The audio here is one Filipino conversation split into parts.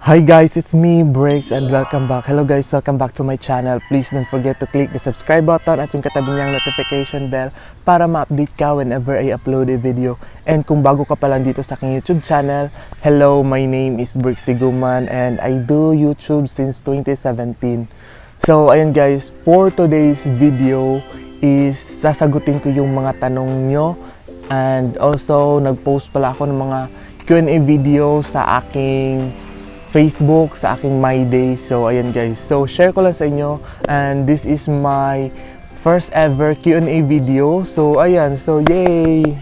Hi guys, it's me, Breaks, and welcome back. Hello guys, welcome back to my channel. Please don't forget to click the subscribe button at yung katabi niyang notification bell para ma-update ka whenever I upload a video. And kung bago ka pa lang dito sa aking YouTube channel, hello, my name is Breaks Tiguman and I do YouTube since 2017. So ayun guys, for today's video is sasagutin ko yung mga tanong nyo, and also nag-post pala ako ng mga Q&A video sa aking Facebook, sa aking My Day. So ayan guys, so share ko lang sa inyo, and this is my first ever Q&A video. So ayan, so yay!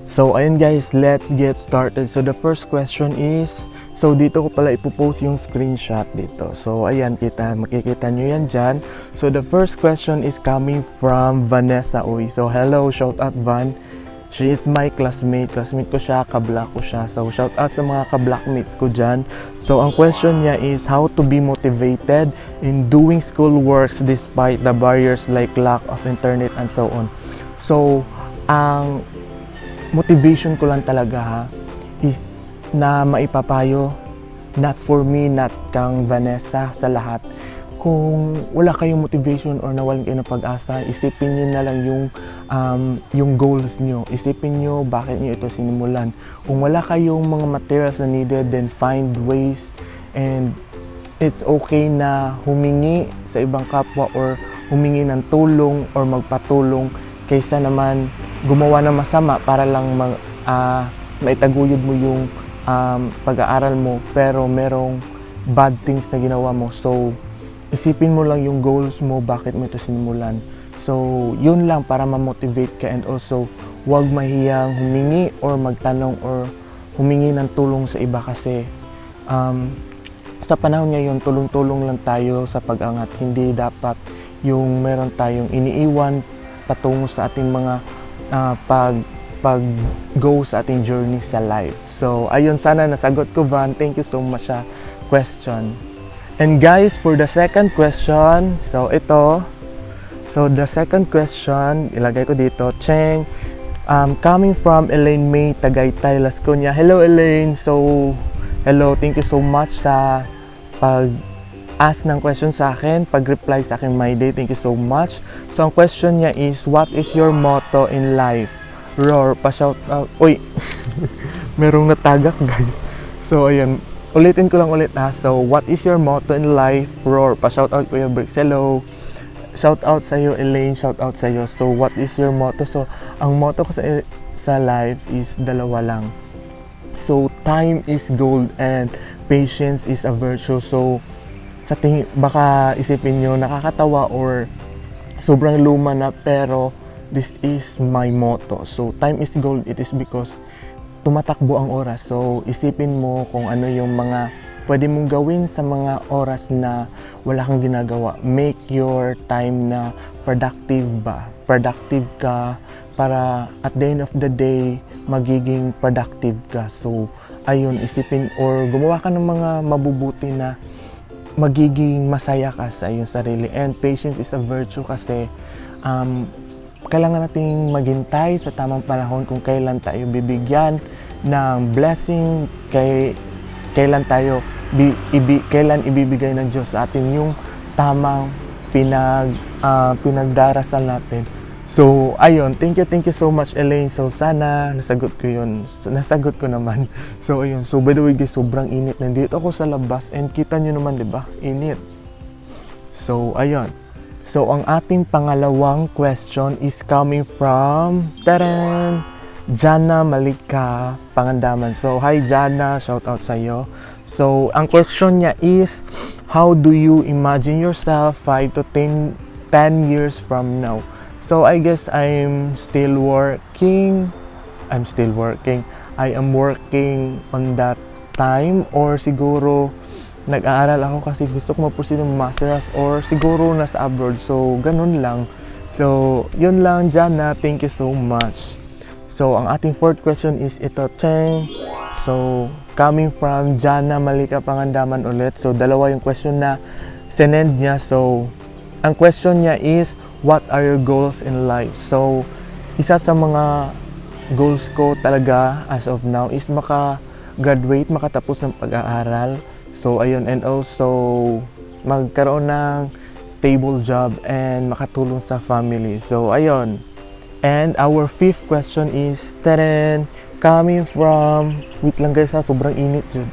So ayan guys, let's get started. So the first question is, so dito ko pala ipopost yung screenshot dito. So ayan, makikita nyo yan dyan. So the first question is coming from Vanessa Uy. So hello, shout out Van. She is my classmate ko siya, kablock ko siya. So shout out sa mga kablockmates ko dyan. So ang question niya is how to be motivated in doing school works despite the barriers like lack of internet and so on. So ang motivation ko lang talaga is na maipapayo, not for me, not kang Vanessa, sa lahat. Kung wala kayong motivation or nawalan kayo ng pag-asa, isipin nyo na lang yung goals nyo. Isipin nyo bakit nyo ito sinimulan. Kung wala kayong mga materials na needed, then find ways, and it's okay na humingi sa ibang kapwa or humingi ng tulong or magpatulong kaysa naman gumawa ng masama para lang maitaguyod mo yung pag-aaral mo pero merong bad things na ginawa mo. So isipin mo lang yung goals mo, bakit mo ito sinimulan. So yun lang, para ma-motivate ka, and also huwag mahiyang humingi or magtanong or humingi ng tulong sa iba, kasi sa panahon ngayon tulong-tulong lang tayo sa pag-angat. Hindi dapat yung meron tayong iniiwan patungo sa ating mga pag-go sa ating journey sa life. So ayun, sana nasagot ko, Van. Thank you so much sa question. And guys, for the second question, so ito, so the second question, ilagay ko dito, Cheng, coming from Elaine May, Tagaytay, Las Cunha. Hello Elaine, so hello, thank you so much sa pag-ask ng question sa akin, pag-reply sa akin My Day, thank you so much. So ang question niya is, what is your motto in life? Roar, pa-shout out, uy, merong natagak guys. So ayan, ulitin ko lang ulit So what is your motto in life? Roar, pa-shout out Kuya Bricks. Hello. Shout out sa iyo Elaine, shout out sa iyo. So what is your motto? So ang motto ko sa life is dalawa lang. So time is gold and patience is a virtue. So sa baka isipin niyo nakakatawa or sobrang luma na, pero this is my motto. So time is gold, it is because tumatakbo ang oras. So isipin mo kung ano yung mga pwede mong gawin sa mga oras na wala kang ginagawa. Make your time na productive ba? Productive ka para at the end of the day magiging productive ka. So ayun, isipin or gumawa ka ng mga mabubuti na magiging masaya ka sa iyong sarili. And patience is a virtue, kasi kailangan nating maghintay sa tamang panahon kung kailan tayo bibigyan ng blessing, kailan ibibigay ng Diyos sa atin yung tamang pinagdarasal natin. So ayun, thank you so much Elaine. So sana nasagot ko yun, nasagot ko naman. So ayun, so by the way guys, sobrang init. Nandito ako sa labas and kita nyo naman, diba, init. So ayun, so ang ating pangalawang question is coming from Jana Malika, Pangandaman. So hi Jana, shout out sa iyo. So ang question niya is, how do you imagine yourself 5 to 10 years from now? So I guess I am working on that time, or siguro nag-aaral ako kasi gusto ko ma-pursue ng masters, or siguro nasa abroad. So ganun lang. So yun lang Jana, thank you so much. So ang ating fourth question is ito, Cheng. So coming from Jana Malika, Pangandaman ulit. So dalawa yung question na sinend niya. So ang question niya is, what are your goals in life? So isa sa mga goals ko talaga as of now is maka-graduate, makatapos ng pag-aaral. So ayun, and also magkaroon ng stable job and makatulong sa family. So ayun. And our fifth question is coming from, wait lang guys ha, sobrang init yun.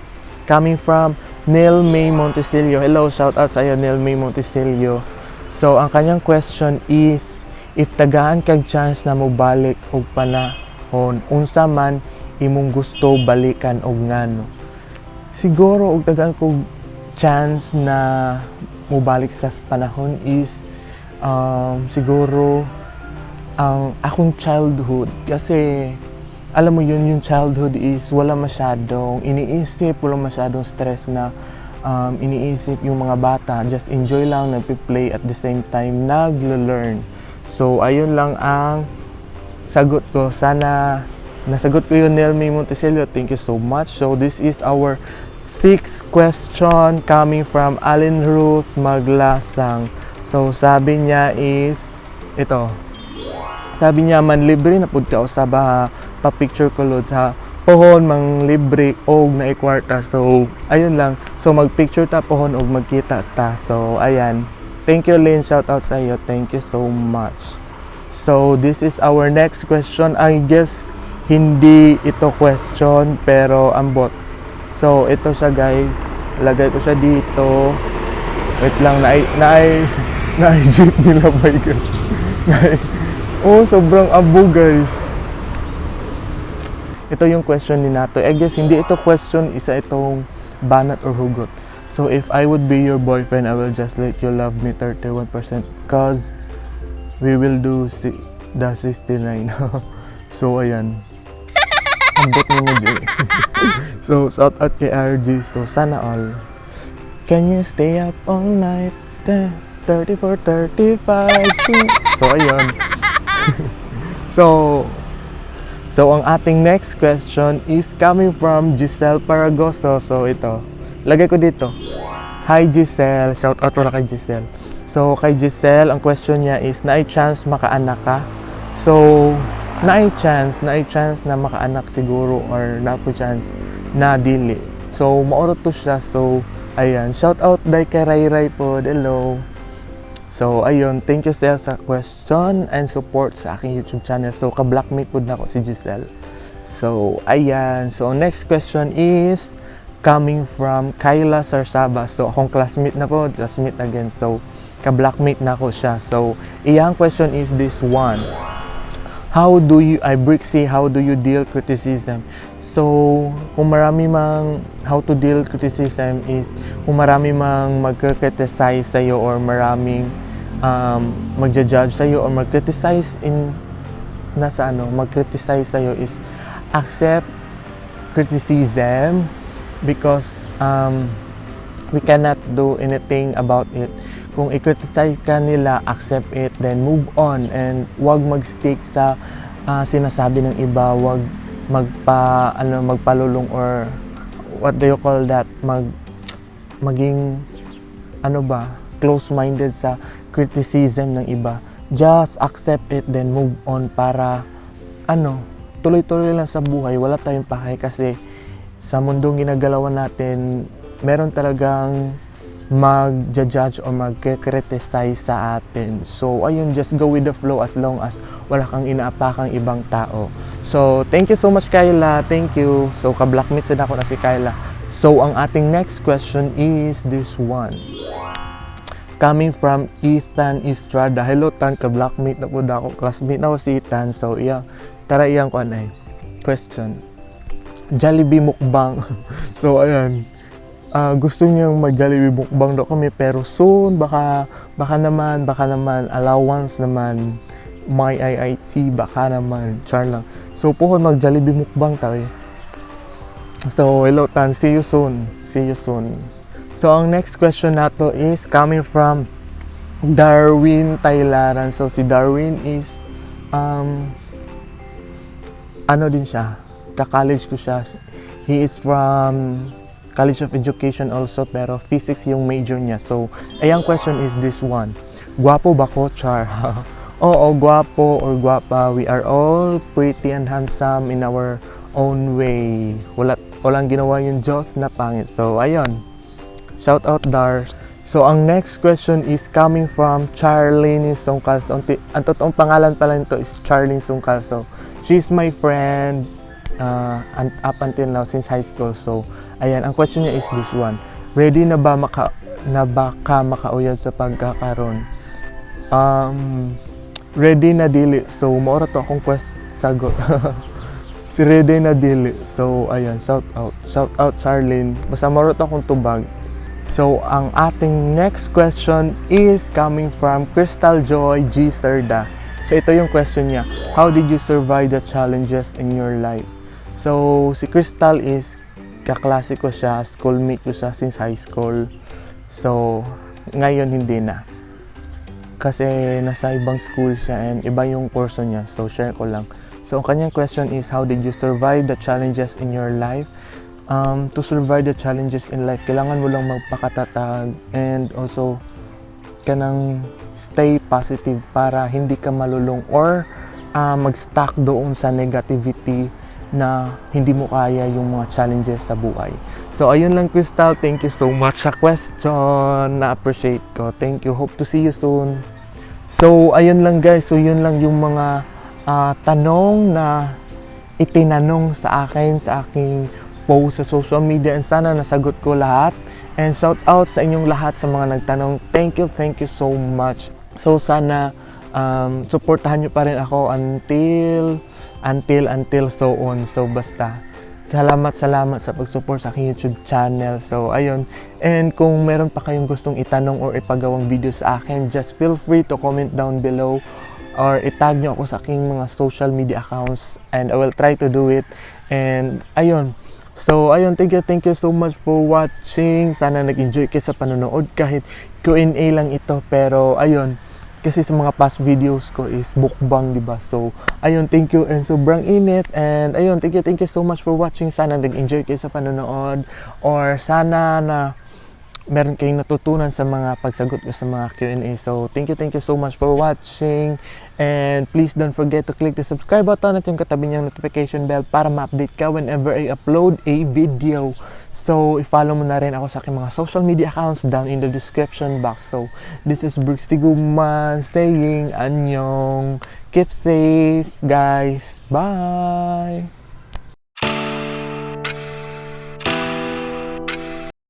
Coming from Nel May Montesilio. Hello, shout out sa iyo Nel May Montesilio. So ang kanyang question is, if tagaan kag chance na mo balik og panahon, unsa man imong gusto balikan og ngano? Siguro og tagaan kog chance na mo balik sa panahon is siguro ang akong childhood, kasi alam mo yun, yung childhood is wala masyadong iniisip, wala masyadong stress na iniisip yung mga bata, just enjoy lang, nagpi-play at the same time naglo-learn. So ayun lang ang sagot ko. Sana nasagot ko yun, Nel May Montesilio. Thank you so much. So this is our sixth question coming from Alin Ruth Maglasang. So sabi niya is ito. Sabi niya, man libre na pud ka usab pa picture ko load sa pohon mang libre og na ikwarta. So ayun lang. So mag-picture ta pohon og magkita ta. So ayan. Thank you Lynn, shout out sa iyo. Thank you so much. So this is our next question. I guess hindi ito question pero ambot. So ito siya guys. Lagay ko siya dito. Wait lang, na jeep nila by guys. Oh, sobrang abo guys. Ito yung question ni Nato. I guess hindi ito question, isa itong banat or hugot. So if I would be your boyfriend, I will just let you love me 31% cause we will do the 69. So ayan. Ambot mo dyan. So shout out kay RG. So sana all. Can you stay up all night? 34, 35. So ayun. So ang ating next question is coming from Giselle Paragoso. So ito, lagay ko dito. Hi Giselle, shout out wala kay Giselle. So kay Giselle, ang question niya is, naay chance makaanak ka? So naay chance na makaanak siguro, or napo chance na dili. So maurot to siya. So ayan, shout out dai kay Ray po. Hello. So ayun, thank you Giselle sa question and support sa aking YouTube channel. So ka-blackmate po na ako si Giselle. So ayan, so next question is coming from Kyla Sarsaba. So akong classmate na po, classmate again. So ka-blackmate na ako siya. So iyang question is this one. How do you deal criticism? So kung marami mang how to deal criticism is kung marami mang magkriticize sa'yo or maraming magja-judge sa'yo or mag-criticize mag-criticize sa'yo is accept criticism because we cannot do anything about it. Kung i-criticize ka nila, accept it, then move on and wag mag-stick sa sinasabi ng iba, wag magpalulong or what do you call that, maging close-minded sa criticism ng iba. Just accept it, then move on para tuloy-tuloy lang sa buhay. Wala tayong pahay kasi sa mundong ginagalawan natin, meron talagang mag-judge or mag-criticize sa atin. So ayun, just go with the flow as long as wala kang inaapakang ibang tao. So thank you so much Kyla, thank you. So ka-blackmate sa ako na si Kyla. So ang ating next question is this one. Coming from Ethan Estrada. Hello Tan, ka-blackmate na po na ako. Classmate na ako si Ethan. So tara iyang question. Jollibee mukbang. So ayan. Gusto niyang mag-Jollibee mukbang daw kami pero soon baka naman allowance naman may IIT baka naman char lang. So pohon mag-Jollibee mukbang tayo. So hello Tan, see you soon. So ang next question nato is coming from Darwin Taylaran. So si Darwin is din siya, ka-college ko siya. He is from College of Education also, pero physics yung major niya. So ayang question is this one. Gwapo ba ko, char? Oo, gwapo or gwapa. We are all pretty and handsome in our own way. Walang ginawa yung Diyos na pangit. So ayun. Shout out Dar. So ang next question is coming from Charlene Sungkaso. Ang totoong pangalan pala nito is Charlene Sungkaso. She's my friend up until now since high school. So ayan, ang question niya is this one. Ready na ba ka makauyab sa pagkakaroon? Ready na dili. So maura to akong sagot. Si ready na dili. So ayan, shout out Charlene. Basta maura to akong tubag. So, ang ating next question is coming from Crystal Joy G. Serda. So, ito yung question niya. How did you survive the challenges in your life? So, si Crystal is kaklase ko siya, schoolmate ko siya since high school. So, ngayon hindi na. Kasi nasa ibang school siya and iba yung kurso niya. So, share ko lang. So, ang kanyang question is, how did you survive the challenges in your life? To survive the challenges in life, kailangan mo lang magpakatatag and also kanang stay positive para hindi ka malulong or mag-stuck doon sa negativity na hindi mo kaya yung mga challenges sa buhay. So ayun lang Crystal, thank you so much sa question, na-appreciate ko. Thank you, hope to see you soon. So ayun lang guys, so yun lang yung mga tanong na itinanong sa akin sa aking post sa social media and sana nasagot ko lahat. And shout out sa inyong lahat sa mga nagtanong. Thank you so much. So sana supportahan nyo pa rin ako until so on. So basta salamat sa pag-support sa aking YouTube channel. So ayun, and kung meron pa kayong gustong itanong or ipagawang video sa akin, just feel free to comment down below or itag nyo ako sa aking mga social media accounts and I will try to do it. And ayun, so ayun, thank you so much for watching. Sana nag-enjoy kayo sa panonood kahit Q&A lang ito, pero ayun, kasi sa mga past videos ko is mukbang, diba? So ayun, thank you and sobrang init. And ayun, thank you so much for watching. Sana nag-enjoy kayo sa panonood or sana na meron kayong natutunan sa mga pagsagot ko sa mga Q&A. So thank you so much for watching. And please don't forget to click the subscribe button at yung katabi niyang notification bell para ma-update ka whenever I upload a video. So i-follow mo na rin ako sa aking mga social media accounts down in the description box. So this is Brooks Tiguman saying annyeong. Keep safe guys. Bye!